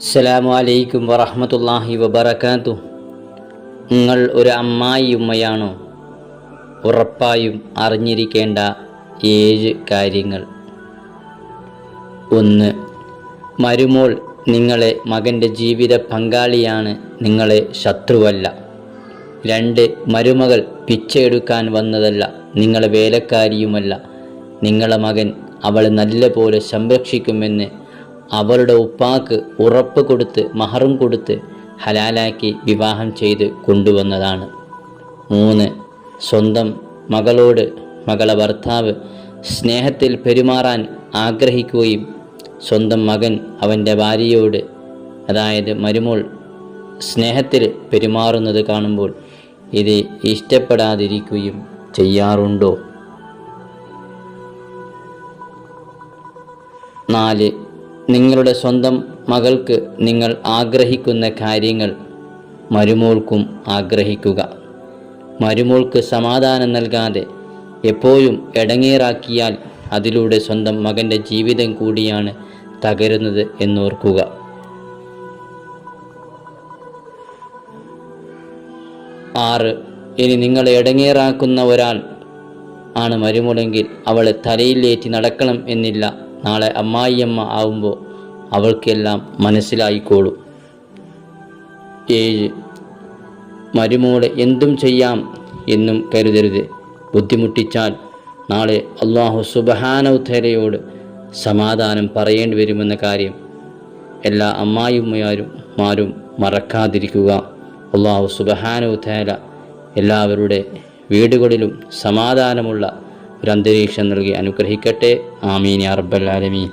അസ്സലാമു അലൈക്കും വറഹ്മത്തുള്ളാഹി വബറകാതുഹു. നിങ്ങൾ ഒരു അമ്മായിയുമ്മയാണോ? ഉറപ്പായും അറിഞ്ഞിരിക്കേണ്ട 7 കാര്യങ്ങൾ. 1. മരുമോൾ നിങ്ങളെ മകൻ്റെ ജീവിത പങ്കാളിയാണ്, നിങ്ങളെ ശത്രുവല്ല. 2. മരുമകൾ പിച്ചയെടുക്കാൻ വന്നതല്ല, നിങ്ങളെ വേലക്കാരിയുമല്ല. നിങ്ങളെ മകൻ അവളെ നല്ലപോലെ സംരക്ഷിക്കുമെന്ന് അവളുടെ ഉപ്പാക്ക് ഉറപ്പ് കൊടുത്ത് മഹറും കൊടുത്ത് ഹലാലാക്കി വിവാഹം ചെയ്ത് കൊണ്ടുവന്നതാണ്. 3. സ്വന്തം മകളോട് മകളെ ഭർത്താവ് സ്നേഹത്തിൽ പെരുമാറാൻ ആഗ്രഹിക്കുകയും സ്വന്തം മകൻ അവൻ്റെ ഭാര്യയോട്, അതായത് മരുമോൾ, സ്നേഹത്തിൽ പെരുമാറുന്നത് കാണുമ്പോൾ ഇത് ഇഷ്ടപ്പെടാതിരിക്കുകയും ചെയ്യാറുണ്ടോ? 4. നിങ്ങളുടെ സ്വന്തം മകൾക്ക് നിങ്ങൾ ആഗ്രഹിക്കുന്ന കാര്യങ്ങൾ മരുമോൾക്കും ആഗ്രഹിക്കുക. മരുമോൾക്ക് സമാധാനം നൽകാതെ എപ്പോഴും ഇടങ്ങേറാക്കിയാൽ അതിലൂടെ സ്വന്തം മകൻ്റെ ജീവിതം കൂടിയാണ് തകരുന്നത് എന്നോർക്കുക. 6. ഇനി നിങ്ങളെ ഇടങ്ങേറാക്കുന്ന ഒരാൾ ആണ് മരുമോളെങ്കിൽ അവളെ തലയിലേറ്റി നടക്കണം എന്നില്ല. നാളെ അമ്മായിയമ്മ ആവുമ്പോൾ അവൾക്കെല്ലാം മനസ്സിലായിക്കോളും. 7. മരുമോളെ എന്തും ചെയ്യാം എന്നും കരുതരുത്. ബുദ്ധിമുട്ടിച്ചാൽ നാളെ അല്ലാഹു സുബ്ഹാനഹു തആലയോട് സമാധാനം പറയേണ്ടി വരുമെന്ന കാര്യം എല്ലാ അമ്മായിമാരും മറക്കാതിരിക്കുക. അല്ലാഹു സുബ്ഹാനഹു തആല എല്ലാവരുടെ വീടുകളിലും സമാധാനമുള്ള ഒരു അന്തരീക്ഷം നൽകി അനുഗ്രഹിക്കട്ടെ. ആമീൻ യാ റബ്ബൽ ആലമീൻ.